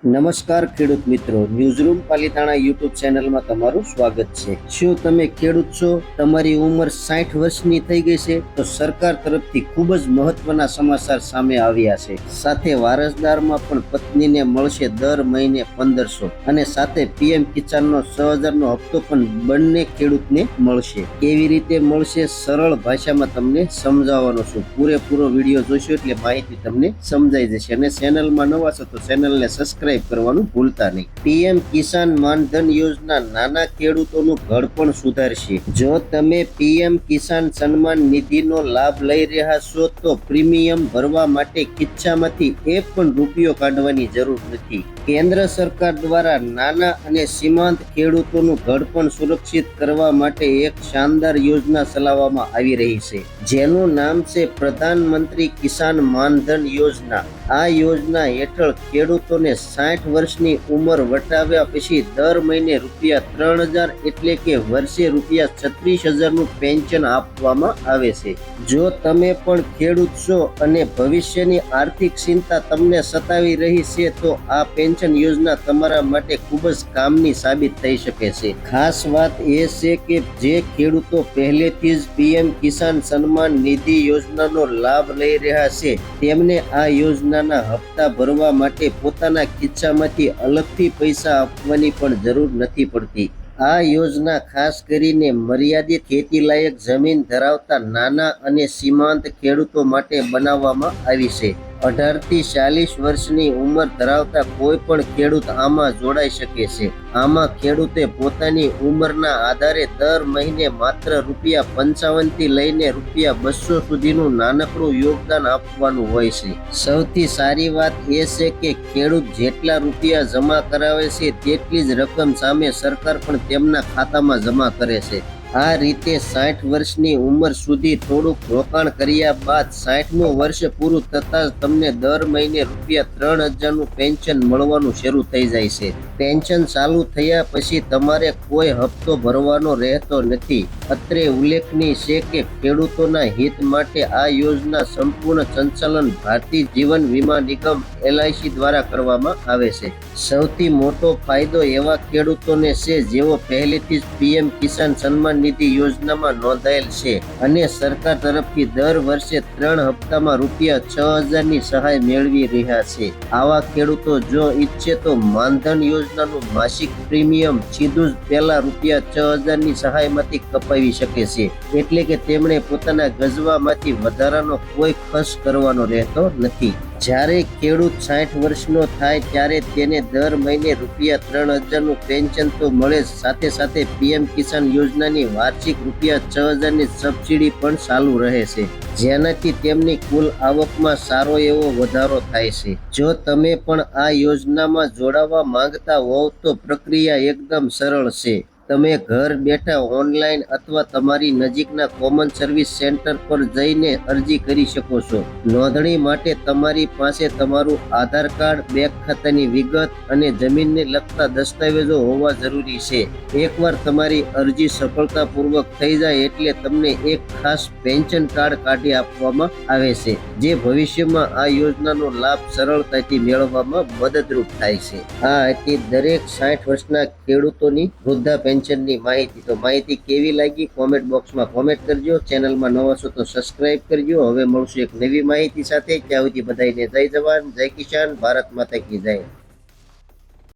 નમસ્કાર ખેડૂત મિત્રો, ન્યૂઝરૂમ પાલિતાણા યુટ્યુબ ચેનલમાં તમારું સ્વાગત છે। શું તમે ખેડૂત છો? તમારી ઉંમર 60 વર્ષની થઈ ગઈ છે? તો સરકાર તરફથી ખૂબ જ મહત્વના સમાચાર સામે આવ્યા છે। સાથે વારસદારમાં પણ પત્નીને મળશે દર મહિને 1500 અને સાથે પીએમ કિસાનનો 6000નો હપ્તો પણ બંને ખેડૂતને મળશે। કેવી રીતે મળશે સરળ ભાષામાં તમને સમજાવવાનો છું। પૂરેપૂરો વિડીયો જોશો એટલે માહિતી તમને સમજાઈ જશે અને ચેનલમાં નવા છો તો ચેનલને સબસ્ક્રાઇબ કરવાનું ભૂલતા નહીં। પીએમ કિસાન માનધન યોજના નાના ખેડૂતોનું ઘડપણ સુધારશે। જો તમે પીએમ કિસાન સન્માન નિધિનો લાભ લઈ રહ્યા છો તો પ્રીમિયમ ભરવા માટે ખિસ્સામાંથી એક પણ રૂપિયો કાઢવાની જરૂર નથી। કેન્દ્ર સરકાર દ્વારા નાના અને સીમાંત ખેડૂતોનું ઘડપણ સુરક્ષિત કરવા માટે એક શાનદાર યોજના ચલાવવામાં આવી રહી છે, જેનું નામ છે પ્રધાનમંત્રી કિસાન માનધન યોજના। આ યોજના હેઠળ ખેડૂતોને 60 વર્ષની ઉંમર વટાવ્યા પછી દર મહિને ₹3000 એટલે કે વર્ષે ₹36000નું પેન્શન આપવામાં આવે છે। જો તમે પણ ખેડૂત છો અને ભવિષ્યની આર્થિક ચિંતા તમને સતાવી રહી છે તો આ પેન્શન યોજના તમારા માટે ખૂબ જ કામની સાબિત થઈ શકે છે। ખાસ વાત એ છે કે જે ખેડૂતો પહેલેથી જ પીએમ કિસાન સન્માન નિધિ યોજનાનો લાભ લઈ રહ્યા છે તેમને આ યોજનાના હપ્તા ભરવા માટે પોતાના ખિસ્સામાંથી અલગથી પૈસા આપવાની પણ જરૂર નથી પડતી। આ યોજના ખાસ કરીને મર્યાદિત ખેતીલાયક જમીન ધરાવતા નાના અને સીમાંત ખેડૂતો માટે બનાવવામાં આવી છે। 18 થી 40 વર્ષની ઉંમર ધરાવતા કોઈ પણ ખેડૂત આમાં જોડાઈ શકે છે। આમાં ખેડૂતે પોતાની ઉંમરના આધારે દર મહિને માત્ર ₹55 થી લઈને ₹200 સુધીનું નાનકડું યોગદાન આપવાનું હોય છે। સૌથી સારી વાત એ છે કે ખેડૂત જેટલા રૂપિયા જમા કરાવે છે તેટલી જ રકમ સામે સરકાર પણ તેમના ખાતામાં જમા કરે છે। આ રીતે 60 વર્ષની ઉંમર સુધી થોડુંક રોકાણ કર્યા બાદ 60મું વર્ષ પૂરું થતાં જ તમને દર મહિને ₹3000નું પેન્શન મળવાનું શરૂ થઈ જાય છે। પેન્શન ચાલુ થયા પછી તમારે કોઈ હપ્તો ભરવાનો રહેતો નથી। અત્રે ઉલ્લેખનીય છે કે ખેડૂતોના હિત માટે આ યોજના સંપૂર્ણ સંચાલન ભારતીય જીવન વીમા નિગમ LIC દ્વારા કરવામાં આવે છે। સૌથી મોટો ફાયદો એવા ખેડૂતોને છે જેઓ પહેલેથી જ પીએમ કિસાન સન્માન નિધિ યોજનામાં નોંધાયેલ છે અને સરકાર તરફથી દર વર્ષે 3 હપ્તામાં ₹6000ની સહાય મેળવી રહ્યા છે। આવા ખેડૂતો જો ઈચ્છે તો માનધન યોજનાનું માસિક પ્રીમિયમ સીધું જ પહેલા ₹6000ની સહાયમાંથી કપાવી શકે છે, એટલે કે તેમણે પોતાના ગજવામાંથી વધારાનો કોઈ ખર્ચ કરવાનો રહેતો નથી। જ્યારે ખેડૂત 60 વર્ષનો થાય ત્યારે તેને દર મહિને ₹3000નું પેન્શન તો મળે જ, સાથે સાથે પીએમ કિસાન યોજનાની વાર્ષિક ₹6000ની સબસિડી પણ ચાલુ રહે છે, જેનાથી તેમની કુલ આવકમાં સારો એવો વધારો થાય છે। જો તમે પણ આ યોજનામાં જોડાવા માંગતા હોવ તો પ્રક્રિયા એકદમ સરળ છે। તમે ઘર બેઠા ઓનલાઈન અથવા તમારી નજીકના કોમન સર્વિસ સેન્ટર પર જઈને અરજી કરી શકો છો। નોંધણી માટે તમારી પાસે તમારું આધાર કાર્ડ, બેંક ખાતાની વિગત અને જમીનને લગતા દસ્તાવેજો હોવા જરૂરી છે। એકવાર તમારી અરજી સફળતાપૂર્વક થઈ જાય એટલે તમને એક ખાસ પેન્શન કાર્ડ કાઢી આપવામાં આવે છે, જે ભવિષ્યમાં આ યોજનાનો લાભ સરળતાથી મેળવવામાં મદદરૂપ થાય છે। આ હતી દરેક 60 વર્ષના ખેડૂતોની વૃદ્ધા પેન્શનની માહિતી। તો માહિતી કેવી લાગી કોમેન્ટ બોક્સમાં કોમેન્ટ કરજો। ચેનલમાં નવા છો તો સબસ્ક્રાઇબ કરજો। હવે મળશું એક નવી માહિતી સાથે। ત્યાં સુધી બધાને જય જવાન, જય કિસાન, ભારત માતા કી જય।